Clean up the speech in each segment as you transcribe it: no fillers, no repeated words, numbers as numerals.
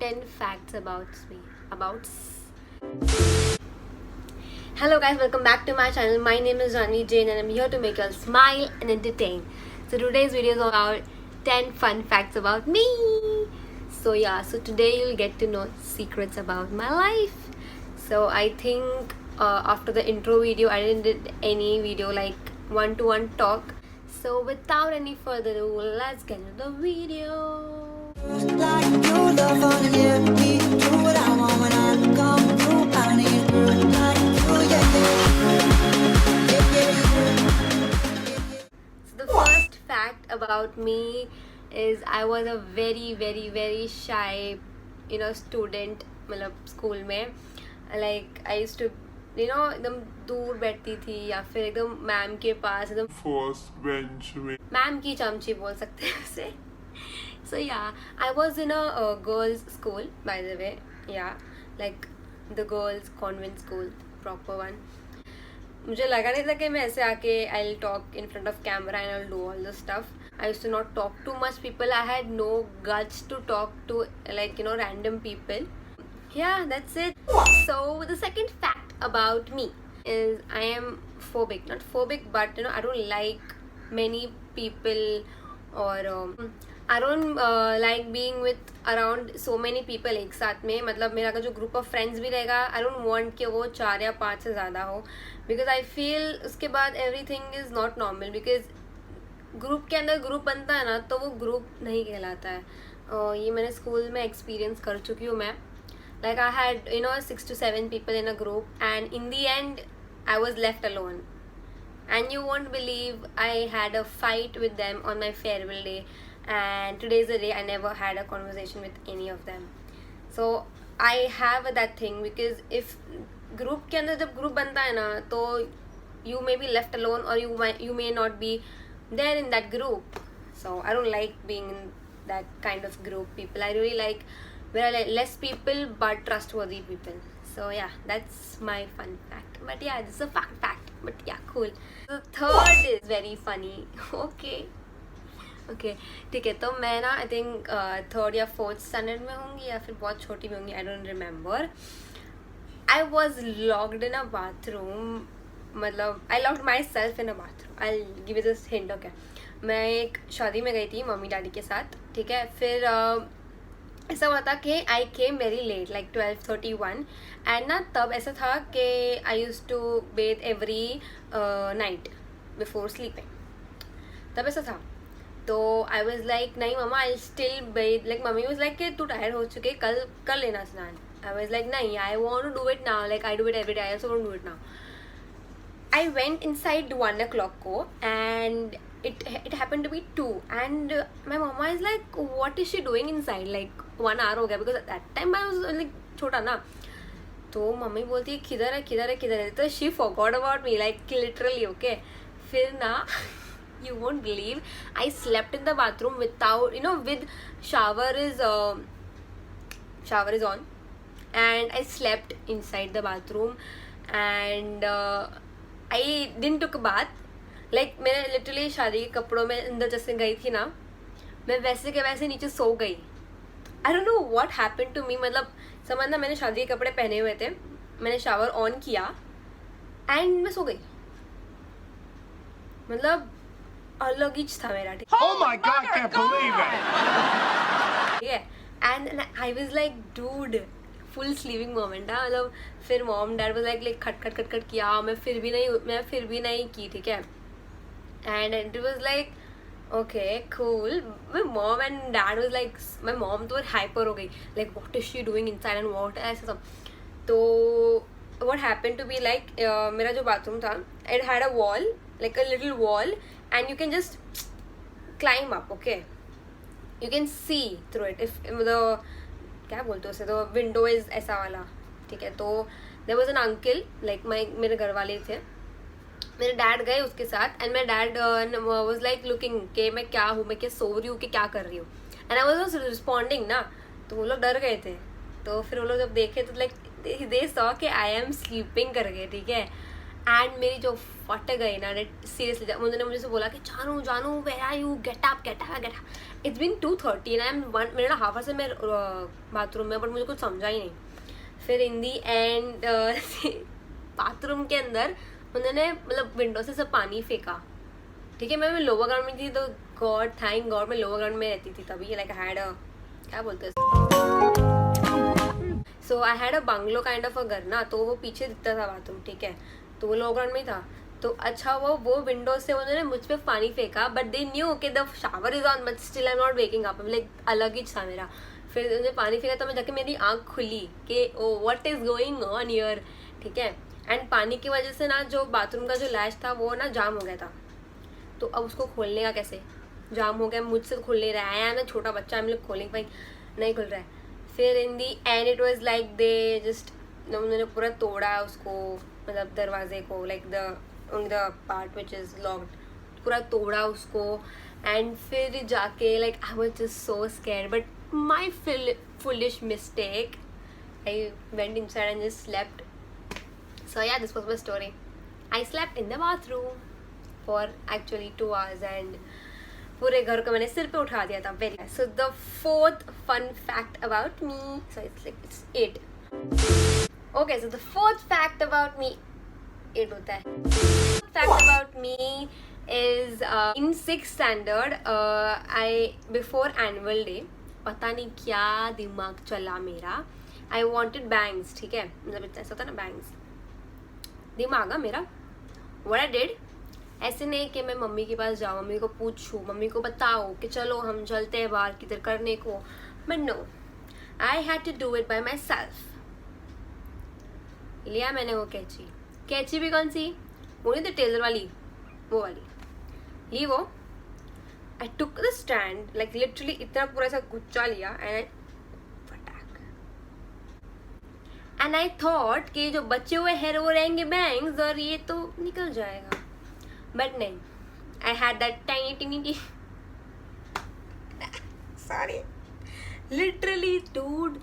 10 facts about me. Hello guys, welcome back to my channel. My name is Janvi Jain and I'm here to make you all smile and entertain. So today's video is about 10 fun facts about me. So today you'll get to know secrets about my life. So I think after the intro video I didn't did any video like one-to-one talk. So without any further ado, let's get into the video. So the first fact about me is I was a very shy student. मतलब school में like I used to एकदम दूर बैठती थी या फिर एकदम ma'am के पास एकदम फर्स्ट बेंच में मैम की चमची बोल सकते हैं उसे. So yeah, I was in a girls' school, by the way. Yeah, like the girls' convent school, proper one. मुझे लगा नहीं था कि मैं ऐसे आके I'll talk in front of camera and I'll do all this stuff. I used to not talk to much people. I had no guts to talk to random people. Yeah, that's it. So the second fact about me is I am phobic. Not phobic, but I don't like many people or I don't like being with around so many people एक साथ में. मतलब मेरा का जो group of friends भी रहेगा I don't want कि वो 4 या 5 से ज़्यादा हो, because I feel उसके बाद everything is not normal. Because group के अंदर ग्रुप बनता है ना तो वो ग्रुप नहीं कहलाता है. ये मैंने स्कूल में एक्सपीरियंस कर चुकी हूँ मैं. Like I had 6 to 7 people in a group and in the end I was left alone. And you won't believe I had a fight with them on my farewell day, and today's the day I never had a conversation with any of them. So I have that thing, because if group के अंदर जब group बनता है ना तो you may be left alone or you may not be there in that group. So I don't like being in that kind of group people. I really like where I like less people but trustworthy people. So yeah, that's my fun fact. But yeah, this is a fact. But yeah, cool. The third is very funny. Okay, ठीक है. तो मैं ना I think third या fourth standard में होंगी या फिर बहुत छोटी में होंगी. I don't remember. I was locked in a bathroom. मतलब I locked myself in a bathroom. I'll give you this hint. Okay, मैं एक शादी में गई थी मम्मी डैडी के साथ. ठीक है. फिर ऐसा हुआ था कि I came very late like 12:31 and ना तब ऐसा था कि I use to bathe every night before sleeping. तब ऐसा था तो आई वॉज लाइक नहीं mama I still bathe. Like mummy was like कि तू टायर्ड हो चुके कल कर लेना स्नान. आई वॉज लाइक नहीं, I want to do it now. Like I do it every day. I also want do it now. I went inside 1 o'clock ko and it happened to be 2 and my mama is like what is she doing inside, like 1 hour हो गया, because at that time I was like छोटा ना. तो mummy बोलती है किधर है. तो she forgot about me like literally. Okay, फिर ना you won't believe I slept in the bathroom without with shower is on and I slept inside the bathroom and I didn't took a bath. Like मैंने literally शादी के कपड़ों में अंदर जैसे गई थी ना, मैं वैसे के वैसे नीचे सो गई. I don't know what happened to me. मतलब समझना, मैंने शादी के कपड़े पहने हुए थे, मैंने शावर ऑन किया एंड मैं सो गई. मतलब अलग ही था मेरा. Oh my God, can't believe it. ठीक है. And I was like dude, full slewing moment. हाँ, मतलब फिर मॉम डैड वाज लाइक खट किया. मैं फिर भी नहीं की. ठीक है. And it was like okay cool. My mom and dad was like, my mom तो हाइपर हो गई like what is she doing inside and what ऐसा सब. तो what happened to be like मेरा जो बाथरूम था it had a wall, like a little wall and you can just climb up. Okay, you can see through it. If the क्या बोलते हो उसे, तो विंडो इज ऐसा वाला. ठीक है. तो there was an uncle, like मेरे घर वाले थे. मेरे डैड गए उसके साथ एंड मेरे डैड वाज लाइक लुकिंग कि मैं क्या हूँ, मैं क्या सो रही हूँ कि क्या कर रही हूँ. एंड आई वाज रिस्पॉन्डिंग ना. तो वो लोग डर गए थे. तो फिर वो लोग जब देखे तो लाइक दे सॉ कि आई एम स्लीपिंग कर गए. ठीक है. एंड मेरी जो फट गई ना, सीरियसली उन्होंने मुझे से बोला कि जानू जानू where are you, get up get up get up. It's been 2:30 and I am मेरा ना हाफ से मैं बाथरूम में, बट मुझे कुछ समझा ही नहीं। फिर इन दी एंड बाथरूम के अंदर उन्होंने मतलब विंडो से सब पानी फेंका, ठीक है। मैं लोअर ग्राउंड में थी, तो गॉड थैंक गॉड मैं लोअर ग्राउंड में रहती थी तभी, लाइक आई हैड अ, क्या बोलते हैं, so I had a bungalow kind of a घर ना, तो वो पीछे दिखता था बाथरूम, ठीक है, तो वो लोअर ग्राउंड में ही था। तो अच्छा वो विंडो से उन्होंने मुझ पे पानी फेंका, बट दे न्यू कि the shower is on, but still I am not waking up, like अलग ही था मेरा। फिर उन्होंने पानी फेंका तो मैं जाके मेरी आँख खुली कि oh what is going on here, ठीक है। एंड पानी की वजह से ना जो बाथरूम का जो लैच था वो ना जाम हो गया था, तो अब उसको खोलने का कैसे, जाम हो गया, मुझसे तो खुल नहीं रहा है ना, छोटा बच्चा हम लोग खोलेंगे भाई, नहीं खुल रहा है। फिर in the end it was like they just, उन्होंने पूरा तोड़ा उसको, मतलब दरवाजे को, like the part which is locked, पूरा तोड़ा उसको। एंड फिर जाके like I was just so scared, but my foolish mistake, I went inside and just slept. So yeah, this was my story. I slept in the bathroom for actually 2 hours and पूरे घर को मैंने सिर पे उठा दिया था। Very nice. So the fourth fun fact about me, so it's 8. Okay, so the fourth fact about me, 8 होता है। Fact about me is in 6th standard, before annual day, पता नहीं क्या दिमाग चला मेरा, I wanted bangs, ठीक है, मतलब इतना ऐसा होता है ना bangs, दिमाग मेरा। What I did, ऐसे नहीं कि मैं मम्मी के पास जाऊँ, मम्मी को पूछूँ, मम्मी को बताओ कि चलो हम चलते हैं बाहर किधर करने को, but no, I had to do it by myself. लिया मैंने वो कैची भी कौन सी, वो नहीं तो टेलर वाली, वो वाली ली वो। I took the stand, like literally इतना पूरा सा गुच्चा लिया एंड आई थॉट कि जो बचे हुए हेयर वो रहेंगे बैंग्स और ये तो निकल जाएगा, बट नहीं, I had that tiny sorry literally dude.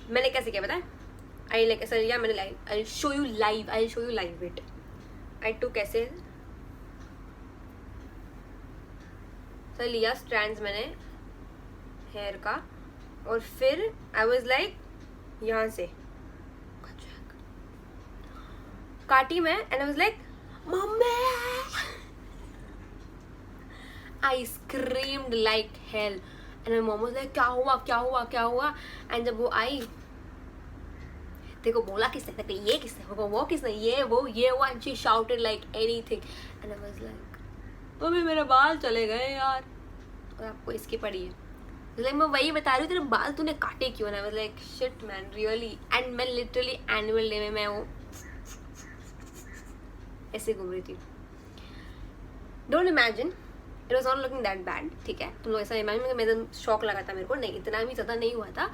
मैंने कैसे किया पता है, आई लाइक ऐसा लिया मैंने, live I show you live it. I too कैसे सर लिया स्ट्रैंड्स मैंने हेयर का, और फिर आई वाज लाइक यहाँ से काटी मैं, and I was like mummy, I screamed like hell, and my mom was like क्या हुआ क्या हुआ क्या हुआ। एंड जब वो आई, देखो बोला किसने, ये किसने, वो किसने, ये वो and she shouted like anything, and I was like mummy मेरे बाल चले गए यार, और आपको इसकी पड़ी है, लाइक मैं वही बता रही हूँ तेरे बाल तूने काटे क्यों ना। Like shit man really, and मैं लिटरली एनुअल डे में मैं वो ऐसे घूम रही थी। Don't imagine, it was not looking that bad, ठीक है, तुम लोग ऐसा इमेजिन, मैं एकदम शॉक लगा था मेरे को, नहीं इतना भी ज़्यादा नहीं हुआ था।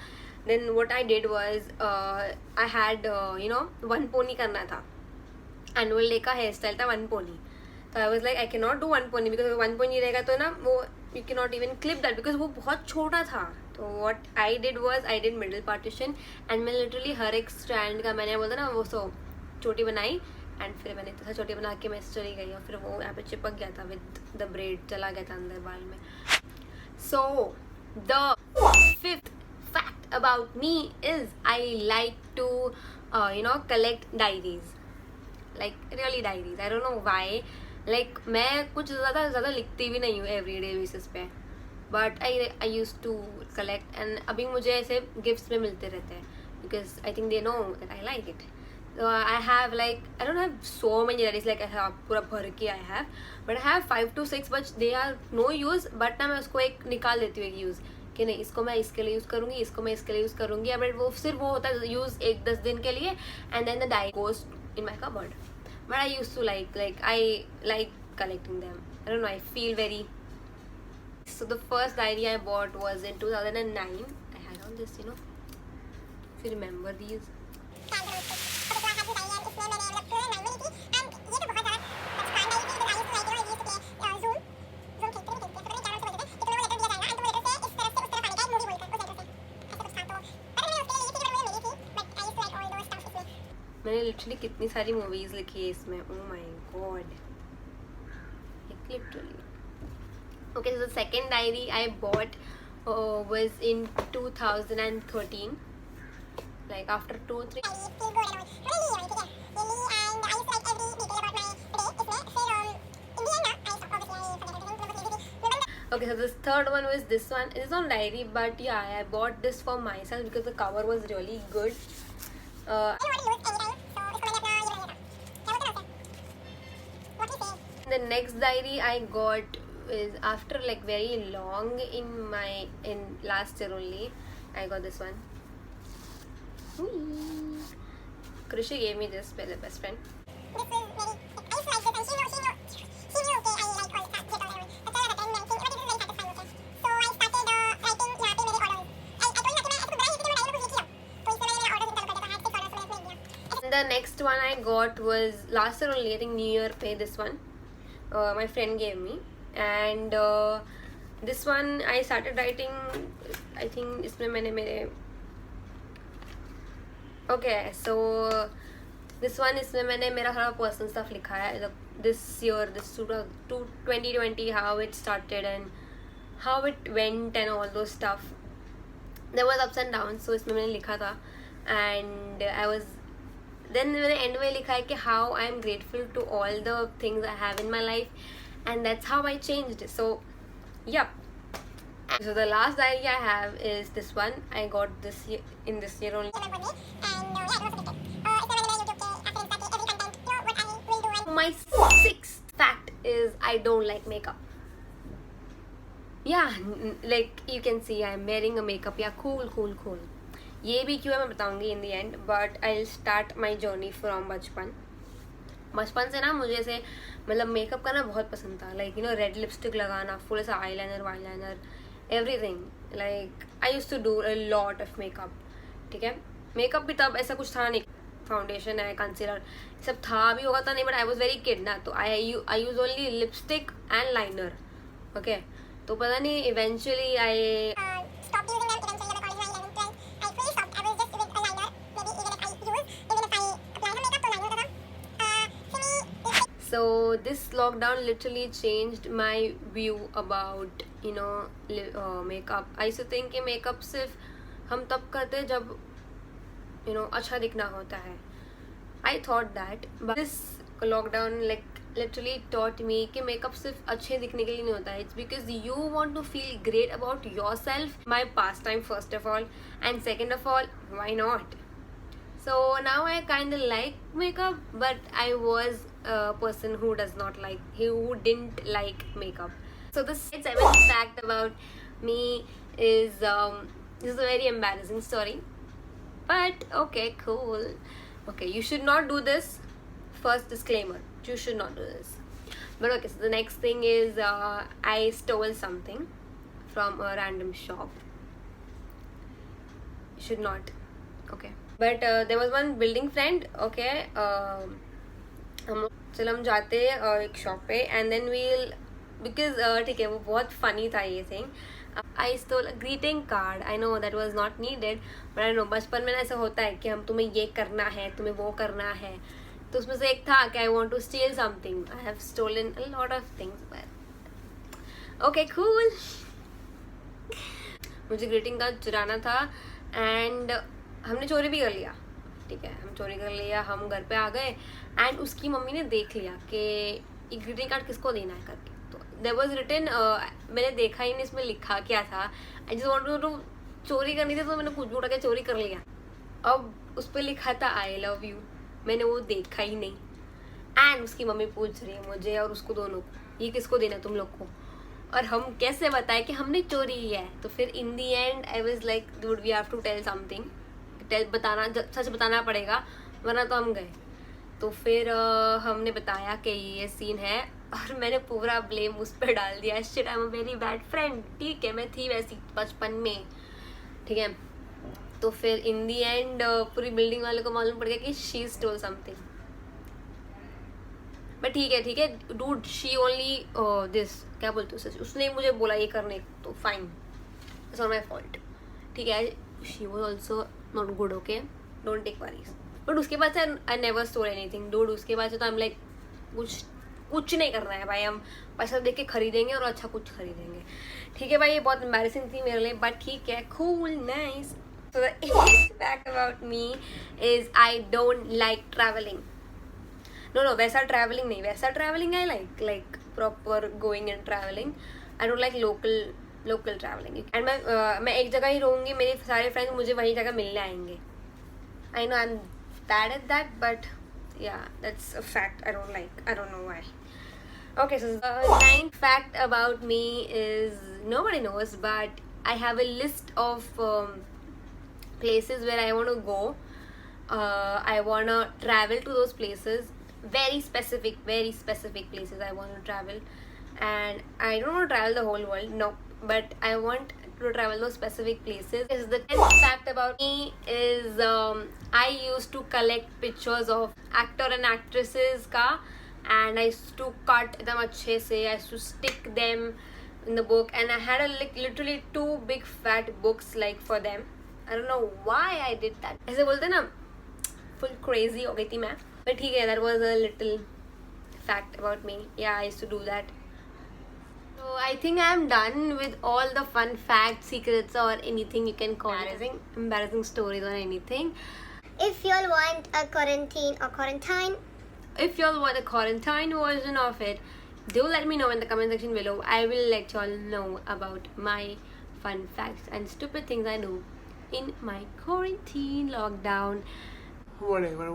Then what I did was I had you know 1 pony करना था, एनुअल डे का हेयर स्टाइल था 1 पोनी, तो I was like I can not do 1 pony, because 1 pony रहेगा तो ना वो you can not even clip that, because वो बहुत छोटा था। तो what I did was I did middle partition, and मैं लिटरली हर एक स्ट्रैंड का मैंने बोलता ना वो सो चोटी बनाई, एंड फिर मैंने इतना छोटी बना के मैं चली गई, और फिर वो यहाँ पे चिपक गया था विद द ब्रेड, चला गया था अंदर बाल में। So the 5th fact about me is I like to you know collect diaries, like really diaries, I don't know why, like मैं कुछ ज़्यादा लिखती भी नहीं हूँ everyday basis पे, but I used to collect, and अभी मुझे ऐसे गिफ्ट्स में मिलते रहते हैं, because I think they know that I like it. So I have like, I don't have so many diaries, like I have पूरा भर के I have, but I have 5 to 6, but they are no use, but ना मैं उसको एक निकाल देती हूँ एक यूज़, कि नहीं इसको मैं इसके लिए यूज़ करूँगी, इसको मैं इसके लिए यूज़ करूँगी, बट वो सिर्फ वो होता है यूज़ 1-10 दिन के लिए, and then the diary goes in my cupboard. But I use to like I like collecting them, I don't know, I feel very. So the first diary I bought was in 2009. I had all this, you know, if you remember these. मैंने literally कितनी सारी movies लिखी है इसमें, oh my God, literally. Okay, so the second diary I bought was in 2013, like after 2-3. Okay, so this third one was this one. It's not diary, but yeah, I bought this for myself because the cover was really good. The next diary I got is after like very long in last year only. I got this one. Krishi gave me this by the best friend. The next one I got was last year only, I think New Year pay. This one my friend gave me, and this one I started writing. I think इसमें मैंने मेरे okay, so this one इसमें मैंने मेरा थोड़ा personal stuff लिखा है. This year, this 2020, how it started and how it went and all those stuff. There was ups and downs, so इसमें मैंने लिखा था, and I was then मैंने end में लिखा है कि how I am grateful to all the things I have in my life, and that's how I changed. So yeah. So the last diary I have is this one. I got this year, in this year only. My sixth fact is I don't like makeup. Yeah, like you can see I'm wearing a makeup. Yeah, cool. ये भी क्यों है मैं बताऊंगी in the end, but I'll start my journey from बचपन से ना मुझे ऐसे मतलब मेकअप करना बहुत पसंद था. Like you know red lipstick लगाना, फुल ऐसा eyeliner, everything. Like I used to do a lot of makeup. ठीक है, मेकअप भी तब ऐसा कुछ था नहीं, फाउंडेशन है, कंसीलर सब था भी होगा था नहीं, but I was very kid ना, तो I use only lipstick and liner. Okay, तो पता नहीं eventually I So this lockdown literally changed my view about makeup. I used to think कि makeup सिर्फ हम तब करते जब अच्छा दिखना होता है. I thought that, but this lockdown like literally taught me कि makeup सिर्फ अच्छे दिखने के लिए नहीं होता है. It's because you want to feel great about yourself. My pastime first of all, and second of all, why not? So now I kind of like makeup, but I was a person who didn't like makeup. So the seventh fact about me is this is a very embarrassing story, but okay, cool. Okay, you should not do this. First disclaimer, you should not do this. But okay, so the next thing is I stole something from a random shop. You should not. Okay. But there was one building friend. Okay, हम जाते एक shop पे, and then we'll because ठीक है वो बहुत funny था ये thing. I stole a greeting card. I know that was not needed, but I know बचपन में ऐसा होता है कि हम तुम्हें ये करना है, तुम्हें वो करना है. तो उसमें से एक था कि I want to steal something. I have stolen a lot of things, but okay cool. मुझे ग्रीटिंग कार्ड चुराना था, एंड हमने चोरी भी कर लिया. ठीक है, हम चोरी कर लिया, हम घर पे आ गए, एंड उसकी मम्मी ने देख लिया कि ये ग्रीटिंग कार्ड किसको देना है करके. तो देयर वाज रिटन, मैंने देखा ही नहीं इसमें लिखा क्या था. आई जस्ट वांटेड टू चोरी करनी थी, तो मैंने कुछ भी उठा के चोरी कर लिया. अब उस पर लिखा था आई लव यू. मैंने वो देखा ही नहीं, एंड उसकी मम्मी पूछ रही है मुझे और उसको दोनों को, ये किसको देना है तुम लोग को, और हम कैसे बताए कि हमने चोरी किया है. तो फिर in the end I was like dude we have to tell something. बताना, सच बताना पड़ेगा, वरना तो हम गए. तो फिर हमने बताया कि ये सीन है, और मैंने पूरा ब्लेम उस पर डाल दिया. Shit, I am a very bad friend. ठीक है, मैं थी वैसी बचपन में. ठीक है, तो फिर इन दी एंड पूरी बिल्डिंग वाले को मालूम पड़ गया कि शी स्टोल समथिंग. बट ठीक है डूड, शी ओनली दिस, क्या बोलते हो, उसने मुझे बोला ये करने, तो fine, it's not my fault. ठीक है, she was also not good. Okay, don't take worries. But उसके बाद से I never stole anything dude. उसके बाद से तो आई एम लाइक कुछ नहीं करना है भाई, हम पैसा देख के खरीदेंगे और अच्छा कुछ खरीदेंगे. ठीक है भाई, ये बहुत एम्बैरेसिंग थी मेरे लिए, बट ठीक है, cool, nice. So the eighth fact about me is I don't like traveling. No, वैसा traveling नहीं, वैसा traveling I like proper going and traveling. I don't like local traveling. And मैं एक जगह ही रहूँगी, मेरे सारे फ्रेंड्स मुझे वही जगह मिलने आएंगे. I know I'm bad at that, but yeah, that's a fact I don't like. I don't know why. Okay, so the ninth fact about me is nobody knows, but I have a list of places where I want to go. I want to travel to those places. Very specific places I want to travel. And I don't want to travel the whole world, no, but I want to travel those specific places. Is the 10th fact about me is I used to collect pictures of actor and actresses ka, and I used to cut them अच्छे से. I used to stick them in the book, and I had literally 2 big fat books like for them. I don't know why I did that. ऐसे बोलते ना, full crazy हो गई थी मैं. But ठीक है, that was a little fact about me. Yeah, I used to do that. So I think I'm done with all the fun facts, secrets, or anything you can call embarrassing stories or anything. If y'all want a quarantine, If y'all want a quarantine version of it, do let me know in the comment section below. I will let y'all know about my fun facts and stupid things I do in my quarantine lockdown. Whatever.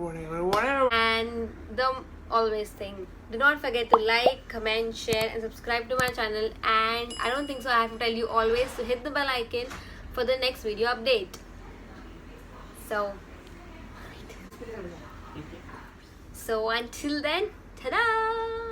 And the always thing, do not forget to like, comment, share, and subscribe to my channel. And I don't think so I have to tell you always to hit the bell icon for the next video update. So until then, ta-da!